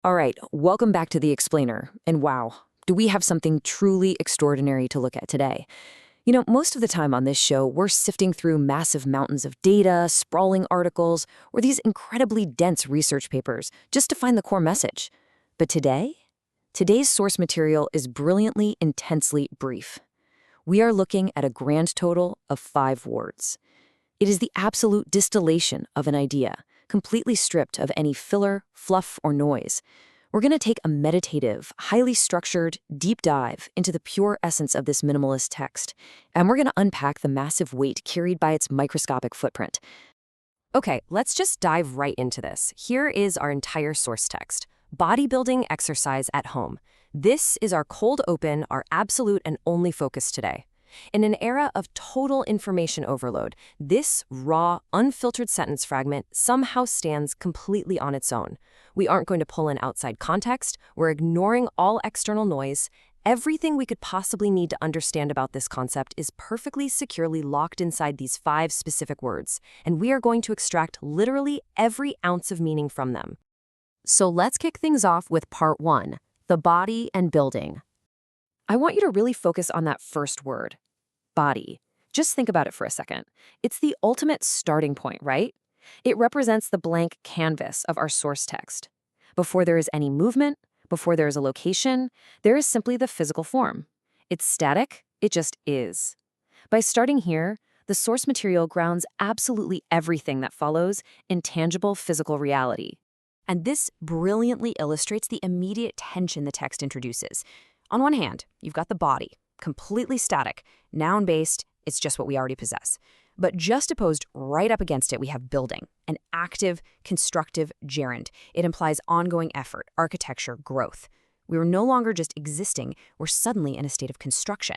All right, welcome back to The Explainer. And wow, do we have something truly extraordinary to look at today? Most of the time on this show, we're sifting through massive mountains of data, sprawling articles, or these incredibly dense research papers just to find the core message. But today's source material is brilliantly, intensely brief. We are looking at a grand total of 5 words. It is the absolute distillation of an idea, completely stripped of any filler, fluff, or noise. We're going to take a meditative, highly structured, deep dive into the pure essence of this minimalist text, and we're going to unpack the massive weight carried by its microscopic footprint. Okay, let's just dive right into this. Here is our entire source text. Bodybuilding exercise at home. This is our cold open, our absolute and only focus today. In an era of total information overload, this raw, unfiltered sentence fragment somehow stands completely on its own. We aren't going to pull in outside context. We're ignoring all external noise. Everything we could possibly need to understand about this concept is perfectly securely locked inside these 5 specific words, and we are going to extract literally every ounce of meaning from them. So let's kick things off with part 1, the body and building. I want you to really focus on that first word, body. Just think about it for a second. It's the ultimate starting point, right? It represents the blank canvas of our source text. Before there is any movement, before there is a location, there is simply the physical form. It's static, it just is. By starting here, the source material grounds absolutely everything that follows in tangible physical reality. And this brilliantly illustrates the immediate tension the text introduces. On one hand, you've got the body, completely static, noun-based, it's just what we already possess. But juxtaposed right up against it, we have building, an active, constructive gerund. It implies ongoing effort, architecture, growth. We are no longer just existing, we're suddenly in a state of construction.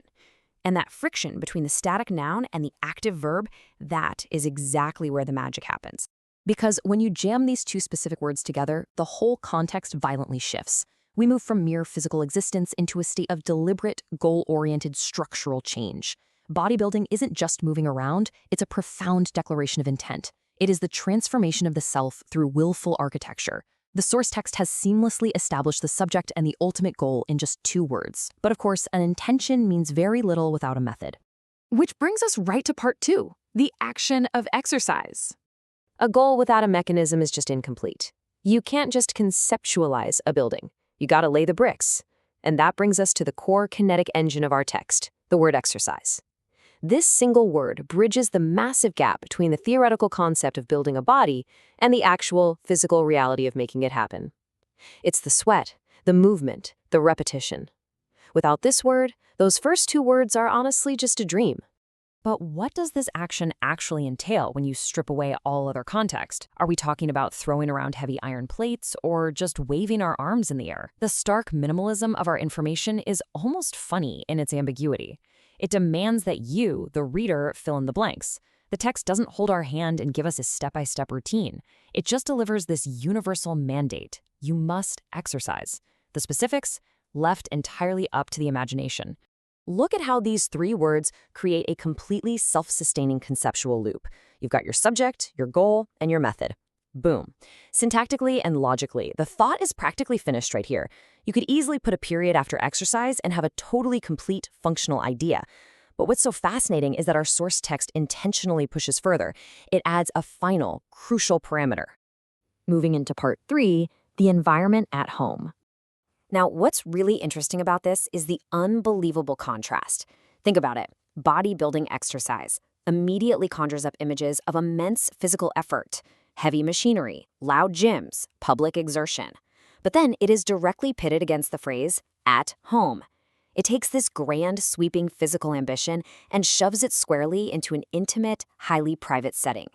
And that friction between the static noun and the active verb, that is exactly where the magic happens. Because when you jam these 2 specific words together, the whole context violently shifts. We move from mere physical existence into a state of deliberate, goal-oriented structural change. Bodybuilding isn't just moving around, it's a profound declaration of intent. It is the transformation of the self through willful architecture. The source text has seamlessly established the subject and the ultimate goal in just 2 words. But of course, an intention means very little without a method. Which brings us right to part 2, the action of exercise. A goal without a mechanism is just incomplete. You can't just conceptualize a building. You gotta lay the bricks. And that brings us to the core kinetic engine of our text, the word exercise. This single word bridges the massive gap between the theoretical concept of building a body and the actual physical reality of making it happen. It's the sweat, the movement, the repetition. Without this word, those first 2 words are honestly just a dream. But what does this action actually entail when you strip away all other context? Are we talking about throwing around heavy iron plates or just waving our arms in the air? The stark minimalism of our information is almost funny in its ambiguity. It demands that you, the reader, fill in the blanks. The text doesn't hold our hand and give us a step-by-step routine. It just delivers this universal mandate. You must exercise. The specifics, left entirely up to the imagination. Look at how these 3 words create a completely self-sustaining conceptual loop. You've got your subject, your goal, and your method. Boom. Syntactically and logically, the thought is practically finished right here. You could easily put a period after exercise and have a totally complete functional idea. But what's so fascinating is that our source text intentionally pushes further. It adds a final, crucial parameter. Moving into part 3, the environment at home. Now, what's really interesting about this is the unbelievable contrast. Think about it. Bodybuilding exercise immediately conjures up images of immense physical effort, heavy machinery, loud gyms, public exertion. But then it is directly pitted against the phrase, at home. It takes this grand, sweeping physical ambition and shoves it squarely into an intimate, highly private setting.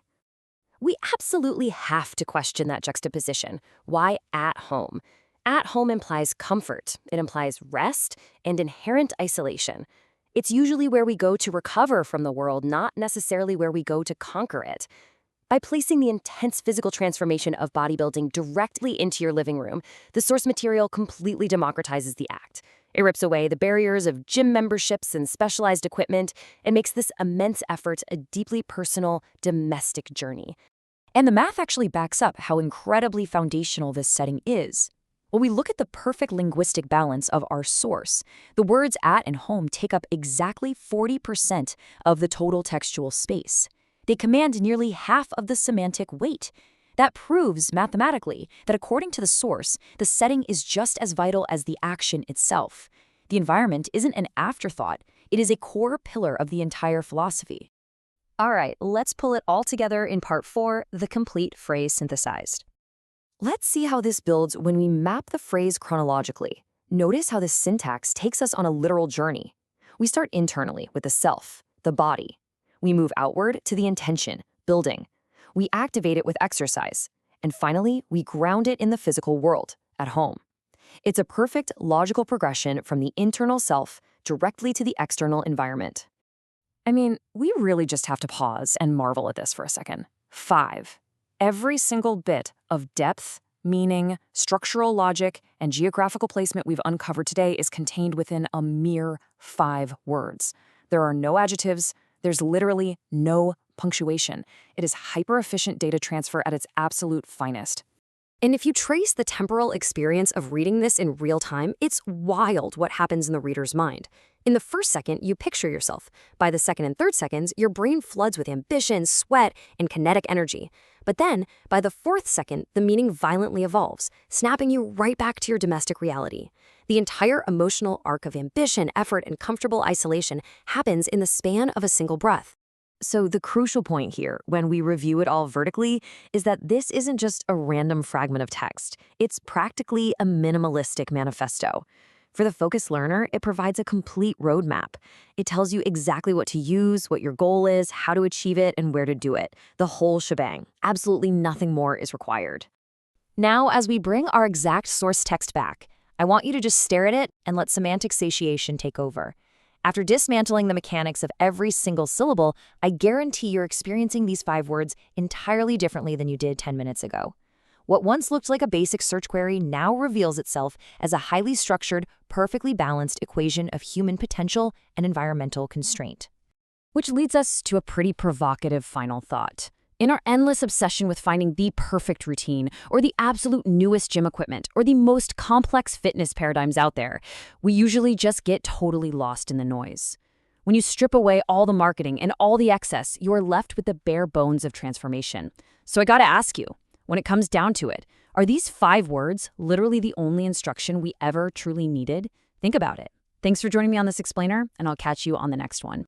We absolutely have to question that juxtaposition. Why at home? At home implies comfort, it implies rest, and inherent isolation. It's usually where we go to recover from the world, not necessarily where we go to conquer it. By placing the intense physical transformation of bodybuilding directly into your living room, the source material completely democratizes the act. It rips away the barriers of gym memberships and specialized equipment and makes this immense effort a deeply personal, domestic journey. And the math actually backs up how incredibly foundational this setting is. Well, we look at the perfect linguistic balance of our source. The words at and home take up exactly 40% of the total textual space. They command nearly half of the semantic weight. That proves mathematically that according to the source, the setting is just as vital as the action itself. The environment isn't an afterthought, it is a core pillar of the entire philosophy. All right, let's pull it all together in part 4, the complete phrase synthesized. Let's see how this builds when we map the phrase chronologically. Notice how the syntax takes us on a literal journey. We start internally with the self, the body. We move outward to the intention, building. We activate it with exercise. And finally, we ground it in the physical world, at home. It's a perfect logical progression from the internal self directly to the external environment. I mean, we really just have to pause and marvel at this for a second. 5. Every single bit of depth, meaning, structural logic, and geographical placement we've uncovered today is contained within a mere 5 words. There are no adjectives. There's literally no punctuation. It is hyper-efficient data transfer at its absolute finest. And if you trace the temporal experience of reading this in real time, it's wild what happens in the reader's mind. In the first second, you picture yourself. By the second and third seconds, your brain floods with ambition, sweat, and kinetic energy. But then, by the fourth second, the meaning violently evolves, snapping you right back to your domestic reality. The entire emotional arc of ambition, effort, and comfortable isolation happens in the span of a single breath. So the crucial point here, when we review it all vertically, is that this isn't just a random fragment of text. It's practically a minimalistic manifesto. For the focused learner, it provides a complete roadmap. It tells you exactly what to use, what your goal is, how to achieve it, and where to do it. The whole shebang. Absolutely nothing more is required. Now, as we bring our exact source text back, I want you to just stare at it and let semantic satiation take over. After dismantling the mechanics of every single syllable, I guarantee you're experiencing these 5 words entirely differently than you did 10 minutes ago. What once looked like a basic search query now reveals itself as a highly structured, perfectly balanced equation of human potential and environmental constraint. Which leads us to a pretty provocative final thought. In our endless obsession with finding the perfect routine, or the absolute newest gym equipment, or the most complex fitness paradigms out there, we usually just get totally lost in the noise. When you strip away all the marketing and all the excess, you're left with the bare bones of transformation. So I gotta ask you, when it comes down to it, are these 5 words literally the only instruction we ever truly needed? Think about it. Thanks for joining me on this explainer, and I'll catch you on the next one.